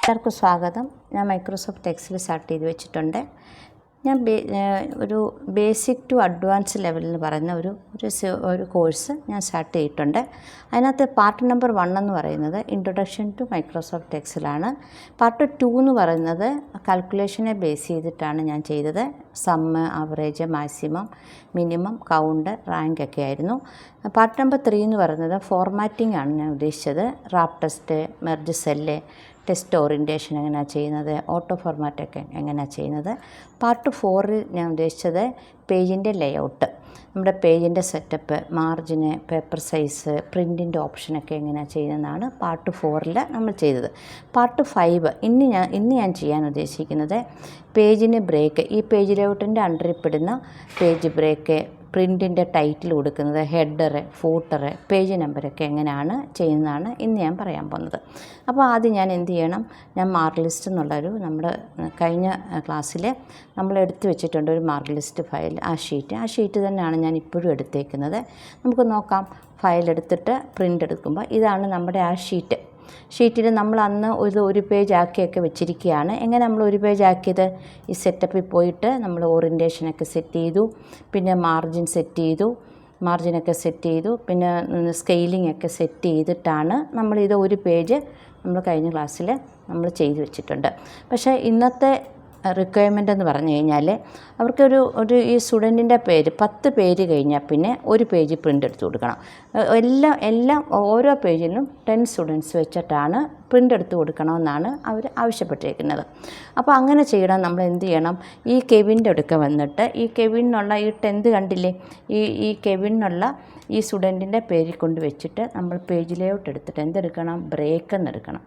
എല്ലാവർക്കും സ്വാഗതം. ഞാൻ മൈക്രോസോഫ്റ്റ് എക്സൽ സ്റ്റാർട്ട് ചെയ്ത് വെച്ചിട്ടുണ്ട്. ഞാൻ ഒരു ബേസിക് ടു അഡ്വാൻസ് ലെവൽ എന്ന് പറയുന്ന ഒരു കോഴ്സ് ഞാൻ സ്റ്റാർട്ട് ചെയ്തിട്ടുണ്ട്. അതിനകത്ത് പാർട്ട് നമ്പർ 1 എന്ന് പറയുന്നത് ഇൻട്രൊഡക്ഷൻ ടു മൈക്രോസോഫ്റ്റ് എക്സലാണ്. പാർട്ട് 2 എന്ന് പറയുന്നത് കാൽക്കുലേഷനെ ബേസ് ചെയ്തിട്ടാണ് ഞാൻ ചെയ്തത്. Sum, average, maximum, minimum, count, rank ഒക്കെ ആയിരുന്നു. പാർട്ട് നമ്പർ 3 എന്ന് പറയുന്നത് ഫോർമാറ്റിംഗ് ആണ് ഞാൻ ഉദ്ദേശിച്ചത്. Wrap text, merge cell, text orientation എങ്ങനെയാണ് ചെയ്യുന്നത്, ഓട്ടോ ഫോർമാറ്റൊക്കെ എങ്ങനെയാണ് ചെയ്യുന്നത്. പാർട്ട് 4 ഞാൻ ഉദ്ദേശിച്ചത് പേജിൻ്റെ ലേഔട്ട്, നമ്മുടെ പേജിൻ്റെ സെറ്റപ്പ്, മാർജിന്, പേപ്പർ സൈസ്, പ്രിൻറ്റിൻ്റെ ഓപ്ഷനൊക്കെ എങ്ങനെയാണ് ചെയ്യുന്നതാണ് പാർട്ട് 4 നമ്മൾ ചെയ്തത്. പാർട്ട് 5 ഇന്ന് ഞാൻ ചെയ്യാൻ ഉദ്ദേശിക്കുന്നത് പേജിന് ബ്രേക്ക്, ഈ പേജ് ലേഔട്ടിൻ്റെ അണ്ടറിൽപ്പെടുന്ന പേജ് ബ്രേക്ക്, പ്രിൻറ്റിൻ്റെ ടൈറ്റിൽ കൊടുക്കുന്നത്, ഹെഡറ്, ഫൂട്ടറ്, പേജ് നമ്പറൊക്കെ എങ്ങനെയാണ് ചെയ്യുന്നതാണ് ഇന്ന് ഞാൻ പറയാൻ പോകുന്നത്. അപ്പോൾ ആദ്യം ഞാൻ എന്ത് ചെയ്യണം, ഞാൻ മാർക്ക് ലിസ്റ്റ് എന്നുള്ളൊരു നമ്മുടെ കഴിഞ്ഞ ക്ലാസ്സിൽ നമ്മൾ എടുത്തു വെച്ചിട്ടുണ്ട് ഒരു മാർക്ക് ലിസ്റ്റ് ഫയൽ. ആ ഷീറ്റ് തന്നെയാണ് ഞാൻ ഇപ്പോഴും എടുത്തേക്കുന്നത്. നമുക്ക് നോക്കാം. ഫയൽ എടുത്തിട്ട് പ്രിൻ്റ് എടുക്കുമ്പോൾ ഇതാണ് നമ്മുടെ ആ ഷീറ്റിൽ നമ്മൾ അന്ന് ഒരു പേജ് ആക്കിയൊക്കെ വെച്ചിരിക്കുകയാണ്. എങ്ങനെ നമ്മൾ ഒരു പേജ് ആക്കിയത്, ഈ സെറ്റപ്പിൽ പോയിട്ട് നമ്മൾ ഓറിയൻറ്റേഷനൊക്കെ സെറ്റ് ചെയ്തു, പിന്നെ മാർജിനൊക്കെ സെറ്റ് ചെയ്തു, പിന്നെ സ്കെയിലിംഗ് ഒക്കെ സെറ്റ് ചെയ്തിട്ടാണ് നമ്മളിത് ഒരു പേജ് നമ്മൾ കഴിഞ്ഞ ക്ലാസ്സിൽ നമ്മൾ ചെയ്ത് വെച്ചിട്ടുണ്ട്. പക്ഷേ ഇന്നത്തെ റിക്വയർമെൻ്റ് എന്ന് പറഞ്ഞു കഴിഞ്ഞാൽ അവർക്ക് ഈ സ്റ്റുഡൻറ്റിൻ്റെ പേര് 10 പേര് കഴിഞ്ഞാൽ പിന്നെ ഒരു പേജ് പ്രിൻ്റ് എടുത്ത് കൊടുക്കണം. എല്ലാം ഓരോ പേജിലും 10 സ്റ്റുഡൻസ് വെച്ചിട്ടാണ് പ്രിൻ്റ് എടുത്ത് കൊടുക്കണമെന്നാണ് അവർ ആവശ്യപ്പെട്ടിരിക്കുന്നത്. അപ്പോൾ അങ്ങനെ ചെയ്യണം. നമ്മൾ എന്ത് ചെയ്യണം, ഈ കെവിൻ്റെ അടുക്ക വന്നിട്ട് ഈ കെവിനുള്ള ഈ 10th കണ്ടില്ലേ, ഈ കെവിനുള്ള ഈ സ്റ്റുഡൻറ്റിൻ്റെ പേരിൽ കൊണ്ട് വെച്ചിട്ട് നമ്മൾ പേജ് ലേഔട്ട് എടുത്തിട്ട് എന്തെടുക്കണം, ബ്രേക്ക് എന്നെടുക്കണം.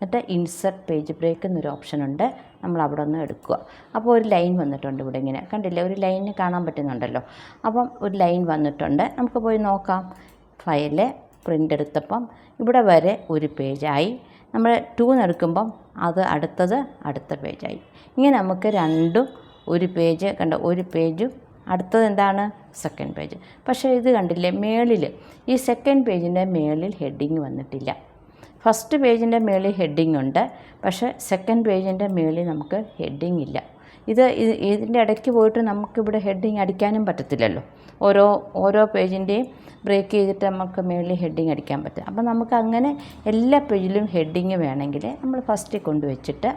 എന്നിട്ട് ഇൻസെർട്ട് പേജ് ബ്രേക്ക് എന്നൊരു ഓപ്ഷനുണ്ട്, നമ്മൾ അവിടെ ഒന്ന് എടുക്കുക. അപ്പോൾ ഒരു ലൈൻ വന്നിട്ടുണ്ട് ഇവിടെ, ഇങ്ങനെ കണ്ടില്ലേ, ഒരു ലൈന് കാണാൻ പറ്റുന്നുണ്ടല്ലോ. അപ്പം ഒരു ലൈൻ വന്നിട്ടുണ്ട്. നമുക്ക് പോയി നോക്കാം. ഫയല് പ്രിൻ്റ് എടുത്തപ്പം ഇവിടെ വരെ ഒരു പേജായി. നമ്മൾ 2 എടുക്കുമ്പം അത് അടുത്ത പേജായി. ഇങ്ങനെ നമുക്ക് രണ്ടും ഒരു പേജ് ഒരു പേജും അടുത്തത് എന്താണ്, സെക്കൻഡ് പേജ്. പക്ഷേ ഇത് കണ്ടില്ലേ, മേളിൽ ഈ സെക്കൻഡ് പേജിൻ്റെ മേളിൽ ഹെഡിങ് വന്നിട്ടില്ല. ഫസ്റ്റ് പേജിൻ്റെ മേളിൽ ഹെഡിങ് ഉണ്ട്, പക്ഷേ സെക്കൻഡ് പേജിൻ്റെ മേളിൽ നമുക്ക് ഹെഡിങ് ഇല്ല. ഇതിൻ്റെ ഇടയ്ക്ക് പോയിട്ട് നമുക്കിവിടെ ഹെഡിങ് അടിക്കാനും പറ്റത്തില്ലല്ലോ. ഓരോ പേജിൻ്റെയും ബ്രേക്ക് ചെയ്തിട്ട് നമുക്ക് മേളിൽ ഹെഡിങ് അടിക്കാൻ പറ്റും. അപ്പോൾ നമുക്ക് അങ്ങനെ എല്ലാ പേജിലും ഹെഡിങ് വേണമെങ്കിൽ നമ്മൾ ഫസ്റ്റ് കൊണ്ടുവച്ചിട്ട്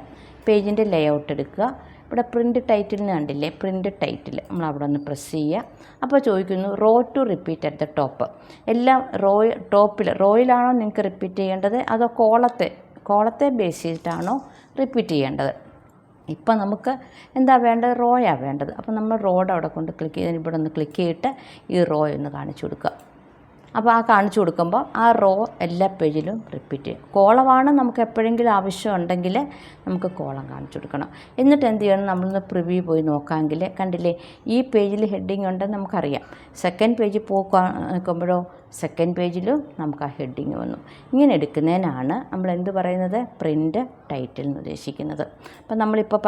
പേജിൻ്റെ ലേഔട്ട് എടുക്കുക. ഇവിടെ പ്രിൻ്റ് ടൈറ്റിൽ കണ്ടില്ലേ, പ്രിൻ്റ് ടൈറ്റിൽ നമ്മൾ അവിടെ ഒന്ന് പ്രസ് ചെയ്യുക. അപ്പോൾ ചോദിക്കുന്നു row to repeat at the top. എല്ലാം റോയിലാണോ നിങ്ങൾക്ക് റിപ്പീറ്റ് ചെയ്യേണ്ടത്, അതോ കോളത്തെ ബേസ് ചെയ്തിട്ടാണോ റിപ്പീറ്റ് ചെയ്യേണ്ടത്? ഇപ്പം നമുക്ക് എന്താ വേണ്ടത്, റോയാണ് വേണ്ടത്. അപ്പോൾ നമ്മൾ റോഡ് അവിടെ കൊണ്ട് ക്ലിക്ക് ചെയ്ത് ഇവിടെ ഒന്ന് ക്ലിക്ക് ചെയ്തിട്ട് ഈ റോ ഒന്ന് കാണിച്ചു കൊടുക്കുക. അപ്പോൾ ആ കാണിച്ചു കൊടുക്കുമ്പോൾ ആ റോ എല്ലാ പേജിലും റിപ്പീറ്റ് ചെയ്യും. കോളമാണ് നമുക്ക് എപ്പോഴെങ്കിലും ആവശ്യമുണ്ടെങ്കിൽ നമുക്ക് കോളം കാണിച്ചു കൊടുക്കണം. എന്നിട്ട് എന്ത് ചെയ്യണം, നമ്മളൊന്ന് പ്രിവ്യൂ പോയി നോക്കാമെങ്കിൽ കണ്ടില്ലേ, ഈ പേജിൽ ഹെഡിങ് ഉണ്ടെന്ന് നമുക്കറിയാം. സെക്കൻഡ് പേജിൽ നോക്കുമ്പോഴോ സെക്കൻഡ് പേജിലും നമുക്ക് ആ ഹെഡിങ് വന്നു. ഇങ്ങനെ എടുക്കുന്നതിനാണ് നമ്മൾ എന്ത് പറയുന്നത്, പ്രിൻ്റ് ടൈറ്റിൽ എന്ന് ഉദ്ദേശിക്കുന്നത്. അപ്പം നമ്മളിപ്പോൾ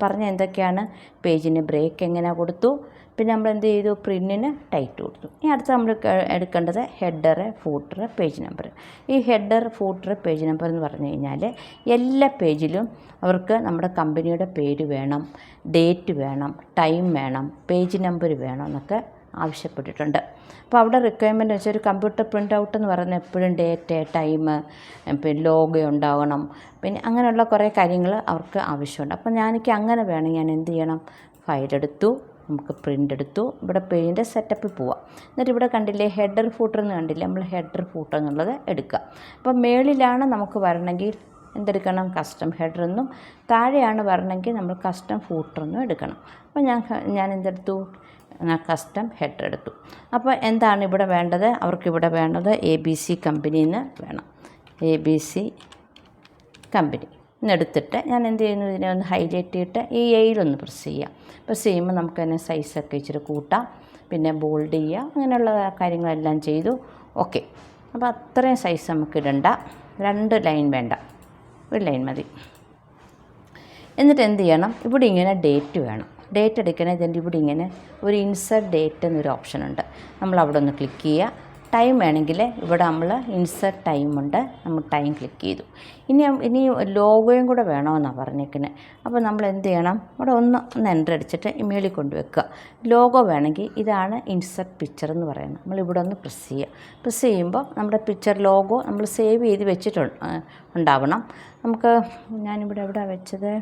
പറഞ്ഞ എന്തൊക്കെയാണ്, പേജിന് ബ്രേക്ക് എങ്ങനെ കൊടുത്തു, പിന്നെ നമ്മൾ എന്ത് ചെയ്തു, പ്രിൻറ്റിന് ടൈറ്റ് കൊടുത്തു. ഇനി അടുത്ത് നമ്മൾ എടുക്കേണ്ടത് ഹെഡറ്, ഫൂട്ടറ്, പേജ് നമ്പർ. ഈ ഹെഡർ, ഫൂട്ടർ, പേജ് നമ്പർ എന്ന് പറഞ്ഞു കഴിഞ്ഞാൽ എല്ലാ പേജിലും അവർക്ക് നമ്മുടെ കമ്പനിയുടെ പേര് വേണം, ഡേറ്റ് വേണം, ടൈം വേണം, പേജ് നമ്പർ വേണം എന്നൊക്കെ ആവശ്യപ്പെട്ടിട്ടുണ്ട്. അപ്പോൾ അവിടെ റിക്വയർമെൻറ്റ് വെച്ചാൽ ഒരു കമ്പ്യൂട്ടർ പ്രിൻ്റ് ഔട്ട് എന്ന് പറയുന്നത് എപ്പോഴും ഡേറ്റ്, ടൈം, പിന്നെ ലോഗോ ഉണ്ടാവണം, പിന്നെ അങ്ങനെയുള്ള കുറേ കാര്യങ്ങൾ അവർക്ക് ആവശ്യമുണ്ട്. അപ്പോൾ എനിക്ക് അങ്ങനെ വേണം, ഞാൻ എന്ത് ചെയ്യണം, ഫയലെടുത്തു, നമുക്ക് പ്രിൻ്റ് എടുത്തു, ഇവിടെ പേജിൻ്റെ സെറ്റപ്പിൽ പോവാം. എന്നിട്ട് ഇവിടെ കണ്ടില്ലേ ഹെഡർ ഫൂട്ടർ എന്ന് കണ്ടില്ലേ, നമ്മൾ ഹെഡർ ഫൂട്ടർ എന്നുള്ളത് എടുക്കുക. അപ്പോൾ മേളിലാണ് നമുക്ക് വരണമെങ്കിൽ എന്തെടുക്കണം, കസ്റ്റം ഹെഡർ എന്നും, താഴെയാണ് വരണമെങ്കിൽ നമ്മൾ കസ്റ്റം ഫൂട്ടർ എന്നും എടുക്കണം. അപ്പോൾ ഞാൻ എന്തെടുത്തു, കസ്റ്റം ഹെഡർ എടുത്തു. അപ്പോൾ എന്താണ് ഇവിടെ വേണ്ടത്, അവർക്കിവിടെ വേണ്ടത് ABC കമ്പനിയിൽ നിന്ന് വേണം. ABC കമ്പനി എന്നെടുത്തിട്ട് ഞാൻ എന്ത് ചെയ്യുന്നു, ഇതിനെ ഒന്ന് ഹൈലൈറ്റ് ചെയ്തിട്ട് ഈ എയിലൊന്ന് പ്രസ് ചെയ്യാം. പ്രസ് ചെയ്യുമ്പോൾ നമുക്ക് തന്നെ സൈസൊക്കെ ഇച്ചിരി കൂട്ടാം, പിന്നെ ബോൾഡ് ചെയ്യുക, അങ്ങനെയുള്ള കാര്യങ്ങളെല്ലാം ചെയ്തു. ഓക്കെ. അപ്പോൾ അത്രയും സൈസ് നമുക്ക് ഇടണ്ട, 2 ലൈൻ വേണ്ട, ഒരു ലൈൻ മതി. എന്നിട്ട് എന്ത് ചെയ്യണം, ഇവിടെ ഇങ്ങനെ ഡേറ്റ് വേണം. ഡേറ്റ് എടുക്കണേ, ഇതിൻ്റെ ഇവിടെ ഇങ്ങനെ ഒരു ഇൻസെർട്ട് ഡേറ്റ് എന്നൊരു ഓപ്ഷനുണ്ട്. നമ്മൾ അവിടെ ഒന്ന് ക്ലിക്ക് ചെയ്യുക. ടൈം വേണമെങ്കിൽ ഇവിടെ നമ്മൾ ഇൻസെർട്ട് ടൈമുണ്ട്, നമ്മൾ ടൈം ക്ലിക്ക് ചെയ്തു. ഇനി ലോഗോയും കൂടെ വേണമെന്നാണ് പറഞ്ഞേക്കുന്നത്. അപ്പോൾ നമ്മൾ എന്ത് ചെയ്യണം, ഇവിടെ ഒന്ന് എൻ്റർ അടിച്ചിട്ട് ഇമെയിലിൽ കൊണ്ടുവെക്കുക. ലോഗോ വേണമെങ്കിൽ ഇതാണ് ഇൻസെർട്ട് പിക്ചർ എന്ന് പറയുന്നത്. നമ്മളിവിടെ ഒന്ന് പ്രസ് ചെയ്യുക. പ്രസ് ചെയ്യുമ്പോൾ നമ്മുടെ പിക്ചർ ലോഗോ നമ്മൾ സേവ് ചെയ്ത് ഉണ്ടാവണം. നമുക്ക് ഞാനിവിടെ എവിടെ വെച്ചത്,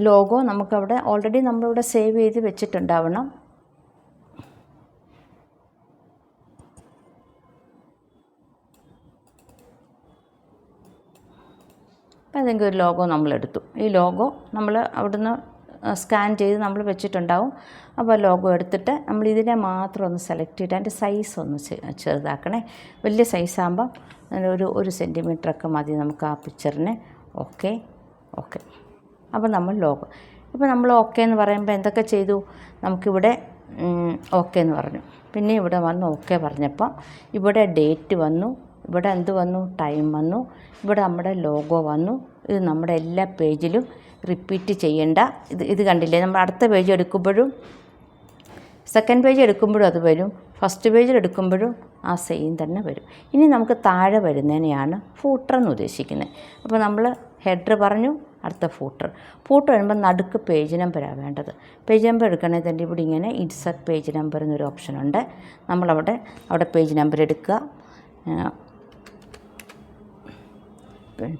ലോഗോ നമുക്കവിടെ ഓൾറെഡി നമ്മളിവിടെ സേവ് ചെയ്ത് വെച്ചിട്ടുണ്ടാവണം. അപ്പോൾ ഏതെങ്കിലും ഒരു ലോഗോ നമ്മളെടുത്തു. ഈ ലോഗോ നമ്മൾ അവിടുന്ന് സ്കാൻ ചെയ്ത് നമ്മൾ വെച്ചിട്ടുണ്ടാവും. അപ്പോൾ ലോഗോ എടുത്തിട്ട് നമ്മൾ ഇതിനെ മാത്രം ഒന്ന് സെലക്ട് ചെയ്തിട്ട് അതിൻ്റെ സൈസ് ഒന്ന് ചെറുതാക്കണേ. വലിയ സൈസാകുമ്പം ഒരു സെൻറ്റിമീറ്ററൊക്കെ മതി നമുക്ക് ആ പിക്ചറിന്. ഓക്കെ. അപ്പോൾ നമ്മൾ ലോഗോ, ഇപ്പോൾ നമ്മൾ ഓക്കെ എന്ന് പറയുമ്പോൾ എന്തൊക്കെ ചെയ്തു, നമുക്കിവിടെ ഓക്കെ എന്ന് പറഞ്ഞു. പിന്നെ ഇവിടെ വന്ന് ഓക്കെ പറഞ്ഞപ്പോൾ ഇവിടെ ഡേറ്റ് വന്നു, ഇവിടെ എന്ത് വന്നു, ടൈം വന്നു, ഇവിടെ നമ്മുടെ ലോഗോ വന്നു. ഇത് നമ്മുടെ എല്ലാ പേജിലും റിപ്പീറ്റ് ചെയ്യേണ്ട. ഇത് കണ്ടില്ലേ, നമ്മൾ അടുത്ത പേജ് എടുക്കുമ്പോഴും സെക്കൻഡ് പേജ് എടുക്കുമ്പോഴും അത് വരും, ഫസ്റ്റ് പേജിൽ എടുക്കുമ്പോഴും ആ സെയിം തന്നെ വരും. ഇനി നമുക്ക് താഴെ വരുന്നതിനെയാണ് ഫൂട്ടർ എന്ന് ഉദ്ദേശിക്കുന്നത്. അപ്പോൾ നമ്മൾ ഹെഡർ പറഞ്ഞു, അടുത്ത ഫൂട്ടർ വരുമ്പോൾ നടുക്ക് പേജ് നമ്പറാണ് വേണ്ടത്. പേജ് നമ്പർ എടുക്കണമെങ്കിൽ തന്നെ ഇവിടെ ഇങ്ങനെ ഇൻസെർട്ട് പേജ് നമ്പർ എന്നൊരു ഓപ്ഷനുണ്ട്. നമ്മളവിടെ പേജ് നമ്പർ എടുക്കുക.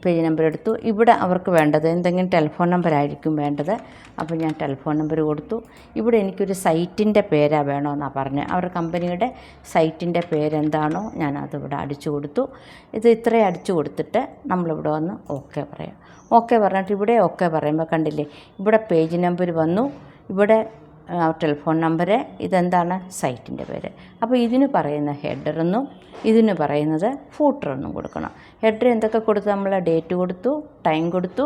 പേജ് നമ്പർ എടുത്തു. ഇവിടെ അവർക്ക് വേണ്ടത് എന്തെങ്കിലും ടെലിഫോൺ നമ്പർ ആയിരിക്കും വേണ്ടത്. അപ്പോൾ ഞാൻ ടെലിഫോൺ നമ്പർ കൊടുത്തു. ഇവിടെ എനിക്കൊരു സൈറ്റിൻ്റെ പേരാണ് വേണമെന്നാണ് പറഞ്ഞത്. അവരുടെ കമ്പനിയുടെ സൈറ്റിൻ്റെ പേരെന്താണോ ഞാൻ അതിവിടെ അടിച്ചു കൊടുത്തു. ഇത് ഇത്രയും അടിച്ചു കൊടുത്തിട്ട് നമ്മളിവിടെ വന്ന് ഓക്കെ പറയാം. ഓക്കെ പറഞ്ഞിട്ട് ഇവിടെ ഓക്കെ പറയുമ്പോൾ കണ്ടില്ലേ, ഇവിടെ പേജ് നമ്പർ വന്നു, ഇവിടെ ടെലിഫോൺ നമ്പർ, ഇതെന്താണ് സൈറ്റിൻ്റെ പേര്. അപ്പോൾ ഇതിന് പറയുന്ന ഹെഡറെന്നും ഇതിന് പറയുന്നത് ഫൂട്ടറെന്നും കൊടുക്കണം. ഹെഡർ എന്തൊക്കെ കൊടുത്തു, നമ്മൾ ഡേറ്റ് കൊടുത്തു, ടൈം കൊടുത്തു,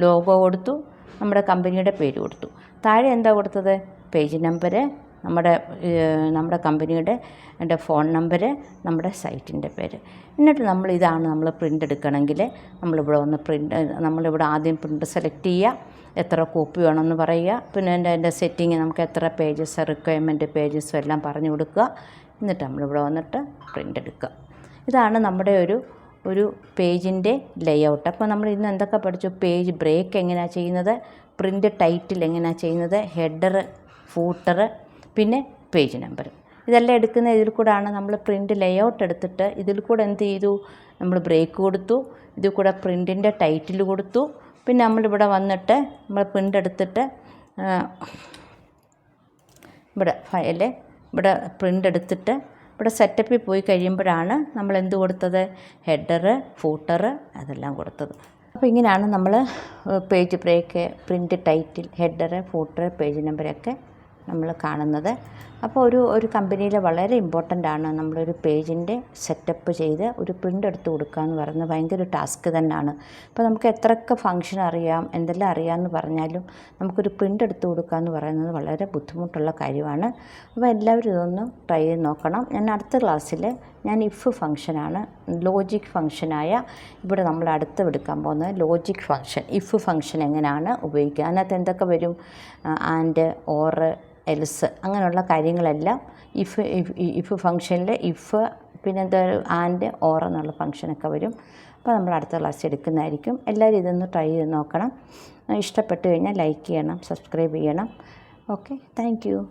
ലോഗോ കൊടുത്തു, നമ്മുടെ കമ്പനിയുടെ പേര് കൊടുത്തു. താഴെ എന്താ കൊടുത്തത്, പേജ് നമ്പർ, നമ്മുടെ കമ്പനിയുടെ ഫോൺ നമ്പർ, നമ്മുടെ സൈറ്റിൻ്റെ പേര്. എന്നിട്ട് ഇതാണ് നമ്മൾ പ്രിൻ്റ് എടുക്കണമെങ്കിൽ നമ്മളിവിടെ ഒന്ന് നമ്മളിവിടെ ആദ്യം പ്രിൻ്റ് സെലക്ട് ചെയ്യുക, എത്ര കോപ്പി വേണമെന്ന് പറയുക, പിന്നെ അതിൻ്റെ സെറ്റിങ് നമുക്ക് എത്ര പേജസ് റിക്വയർമെൻറ്റ് പേജസും എല്ലാം പറഞ്ഞു കൊടുക്കുക. എന്നിട്ട് നമ്മളിവിടെ വന്നിട്ട് പ്രിൻ്റ് എടുക്കുക. ഇതാണ് നമ്മുടെ ഒരു പേജിൻ്റെ ലേഔട്ട്. അപ്പോൾ നമ്മൾ ഇന്ന് എന്തൊക്കെ പഠിച്ചു, പേജ് ബ്രേക്ക് എങ്ങനെയാണ് ചെയ്യുന്നത്, പ്രിൻ്റ് ടൈറ്റിൽ എങ്ങനെയാണ് ചെയ്യുന്നത്, ഹെഡർ, ഫൂട്ടർ, പിന്നെ പേജ് നമ്പർ, ഇതെല്ലാം എടുക്കുന്ന ഇതിൽ കൂടെയാണ്. നമ്മൾ പ്രിൻ്റ് ലേഔട്ട് എടുത്തിട്ട് ഇതിൽ കൂടെ എന്ത് ചെയ്തു, നമ്മൾ ബ്രേക്ക് കൊടുത്തു, ഇതിൽ കൂടെ പ്രിൻറ്റിൻ്റെ ടൈറ്റിൽ കൊടുത്തു. പിന്നെ നമ്മളിവിടെ വന്നിട്ട് നമ്മൾ പ്രിൻ്റ് എടുത്തിട്ട് ഇവിടെ ഇവിടെ പ്രിൻ്റ് എടുത്തിട്ട് ഇവിടെ സെറ്റപ്പിൽ പോയി കഴിയുമ്പോഴാണ് നമ്മൾ എന്ത് കൊടുത്തത്, ഹെഡർ, ഫൂട്ടർ അതെല്ലാം കൊടുത്തത്. അപ്പോൾ ഇങ്ങനെയാണ് നമ്മൾ page break, print title, header, footer, page നമ്പറൊക്കെ നമ്മൾ കാണുന്നത്. അപ്പോൾ ഒരു കമ്പനിയിൽ വളരെ ഇമ്പോർട്ടൻ്റ് ആണ് നമ്മളൊരു പേജിൻ്റെ സെറ്റപ്പ് ചെയ്ത് ഒരു പ്രിൻ്റ് എടുത്ത് കൊടുക്കുക എന്ന് പറയുന്നത് ഭയങ്കര ടാസ്ക് തന്നെയാണ്. അപ്പോൾ നമുക്ക് എത്രയൊക്കെ ഫങ്ഷൻ അറിയാം, എന്തെല്ലാം അറിയാമെന്ന് പറഞ്ഞാലും നമുക്കൊരു പ്രിൻ്റ് എടുത്ത് കൊടുക്കുക എന്ന് പറയുന്നത് വളരെ ബുദ്ധിമുട്ടുള്ള കാര്യമാണ്. അപ്പോൾ എല്ലാവരും ഇതൊന്ന് ട്രൈ ചെയ്ത് നോക്കണം. ഞാൻ അടുത്ത ക്ലാസ്സിൽ ഞാൻ ഇഫ് ഫങ്ഷനാണ്, ലോജിക് ഫങ്ഷനായ ഇവിടെ നമ്മൾ അടുത്ത് എടുക്കാൻ പോകുന്നത് ലോജിക് ഫങ്ഷൻ, ഇഫ് ഫങ്ഷൻ എങ്ങനെയാണ് ഉപയോഗിക്കുക. അതിനകത്ത് എന്തൊക്കെ വരും, ആൻഡ്, ഓർ, എൽസ് അങ്ങനെയുള്ള കാര്യങ്ങളെല്ലാം ഇഫ് ഫങ്ഷനിൽ ഇഫ്, പിന്നെന്താ ആൻഡ്, ഓർ എന്നുള്ള ഫങ്ഷനൊക്കെ വരും. അപ്പോൾ നമ്മൾ അടുത്ത ക്ലാസ് എടുക്കുന്നതായിരിക്കും. എല്ലാവരും ഇതൊന്ന് ട്രൈ ചെയ്ത് നോക്കണം. ഇഷ്ടപ്പെട്ടു കഴിഞ്ഞാൽ ലൈക്ക് ചെയ്യണം, സബ്സ്ക്രൈബ് ചെയ്യണം. Okay, thank you.